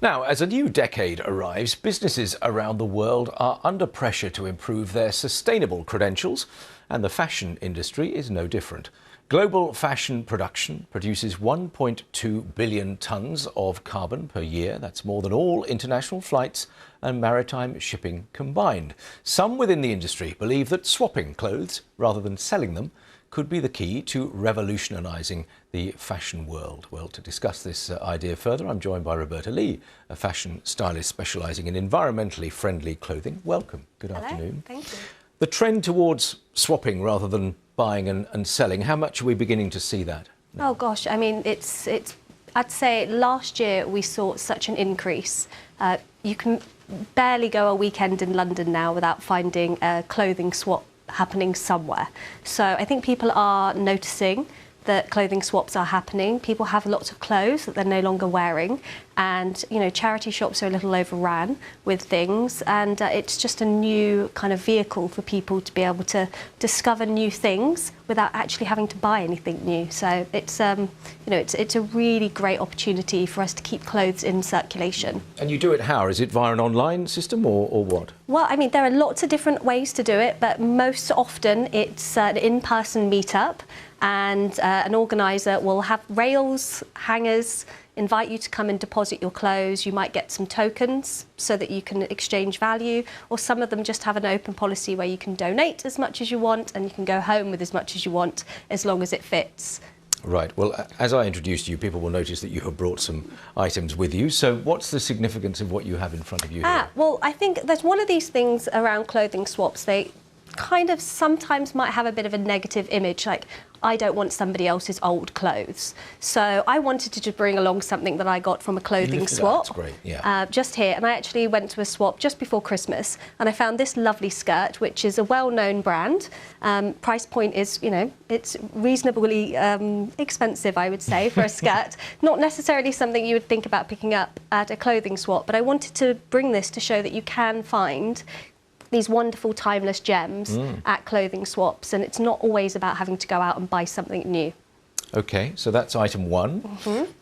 Now, as a new decade arrives, businesses around the world are under pressure to improve their sustainable credentials, and the fashion industry is no different. Global fashion production produces 1.2 billion tonnes of carbon per year. That's more than all international flights and maritime shipping combined. Some within the industry believe that swapping clothes rather than selling them could be the key to revolutionising the fashion world. Well, to discuss this idea further, I'm joined by Roberta Lee, a fashion stylist specialising in environmentally friendly clothing. Welcome. Good afternoon. Thank you. The trend towards swapping rather than buying and selling, how much are we beginning to see that now? Oh gosh, I mean, I'd say last year we saw such an increase. You can barely go a weekend in London now without finding a clothing swap happening somewhere. So I think people are noticing that clothing swaps are happening. People have lots of clothes that they're no longer wearing, and charity shops are a little overran with things, and it's just a new kind of vehicle for people to be able to discover new things without actually having to buy anything new. So it's it's a really great opportunity for us to keep clothes in circulation. And you do it how? Is it via an online system or what? Well, I mean, there are lots of different ways to do it, but most often it's an in-person meetup, and an organiser will have rails, hangers, invite you to come and deposit your clothes. You might get some tokens so that you can exchange value, or some of them just have an open policy where you can donate as much as you want and you can go home with as much as you want, as long as it fits. Right. Well, as I introduced you, people will notice that you have brought some items with you. So what's the significance of what you have in front of you here? Well, I think there's one of these things around clothing swaps. They kind of sometimes might have a bit of a negative image, like, I don't want somebody else's old clothes. So I wanted to just bring along something that I got from a clothing swap. That's great, yeah. Just here, and I actually went to a swap just before Christmas, and I found this lovely skirt, which is a well-known brand. Price point is, it's reasonably expensive, I would say, for a skirt. Not necessarily something you would think about picking up at a clothing swap, but I wanted to bring this to show that you can find these wonderful timeless gems at clothing swaps, and it's not always about having to go out and buy something new. OK, so that's item one.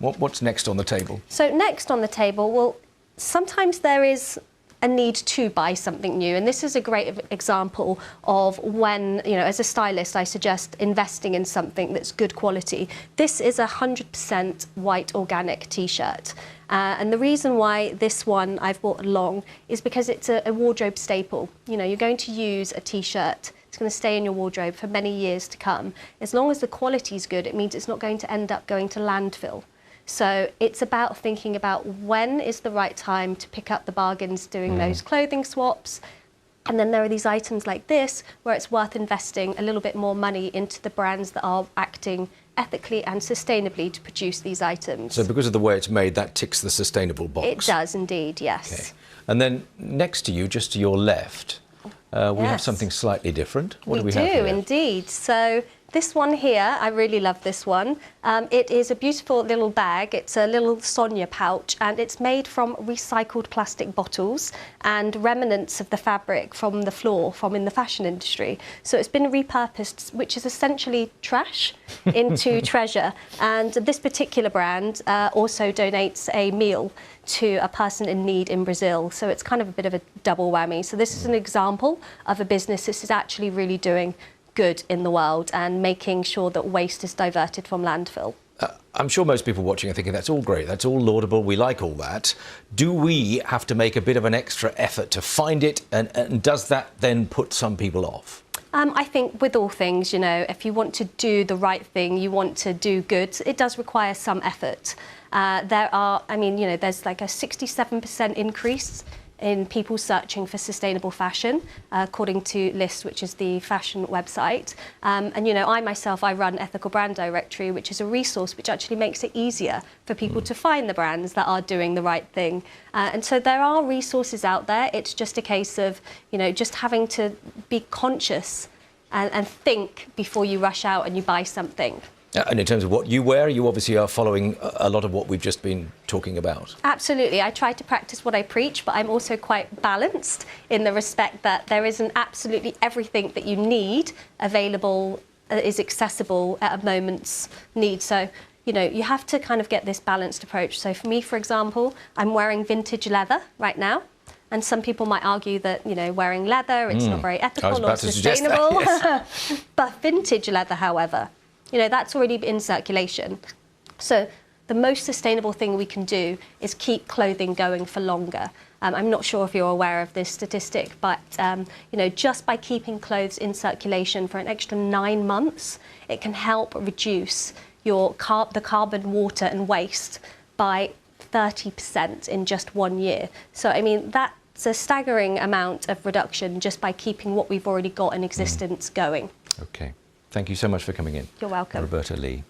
What's next on the table? So next on the table, well, sometimes there is a need to buy something new, and this is a great example of when, as a stylist, I suggest investing in something that's good quality. This is a 100% white organic t-shirt. And the reason why this one I've brought along is because it's a wardrobe staple. You're going to use a t-shirt. It's going to stay in your wardrobe for many years to come. As long as the quality is good, it means it's not going to end up going to landfill. So it's about thinking about when is the right time to pick up the bargains doing those clothing swaps. And then there are these items like this, where it's worth investing a little bit more money into the brands that are acting ethically and sustainably to produce these items. So because of the way it's made, that ticks the sustainable box? It does indeed, yes. Okay. And then next to you, just to your left, we have something slightly different. What do we have here? We do indeed. So this one here, I really love this one. It is a beautiful little bag. It's a little Sonia pouch, and it's made from recycled plastic bottles and remnants of the fabric from the floor from in the fashion industry. So it's been repurposed, which is essentially trash, into treasure. And this particular brand also donates a meal to a person in need in Brazil. So it's kind of a bit of a double whammy. So this is an example of a business that is actually really doing good in the world and making sure that waste is diverted from landfill. I'm sure most people watching are thinking that's all great, that's all laudable, we like all that. Do we have to make a bit of an extra effort to find it, and does that then put some people off? I think with all things, if you want to do the right thing, you want to do good, it does require some effort. There's like a 67% increase in people searching for sustainable fashion, according to List, which is the fashion website. I myself, I run Ethical Brand Directory, which is a resource which actually makes it easier for people to find the brands that are doing the right thing. And so there are resources out there. It's just a case of, just having to be conscious and think before you rush out and you buy something. And in terms of what you wear, you obviously are following a lot of what we've just been talking about. Absolutely. I try to practice what I preach, but I'm also quite balanced in the respect that there isn't absolutely everything that you need available, is accessible at a moment's need. So, you know, you have to kind of get this balanced approach. So for me, for example, I'm wearing vintage leather right now. And some people might argue that, you know, wearing leather, it's not very ethical or sustainable. Yes. But vintage leather, however, you know, that's already in circulation. So the most sustainable thing we can do is keep clothing going for longer. I'm not sure if you're aware of this statistic, but you know, just by keeping clothes in circulation for an extra 9 months, it can help reduce your the carbon, water and waste by 30% in just 1 year. So, I mean, that's a staggering amount of reduction just by keeping what we've already got in existence going. Okay. Thank you so much for coming in. You're welcome. Roberta Lee.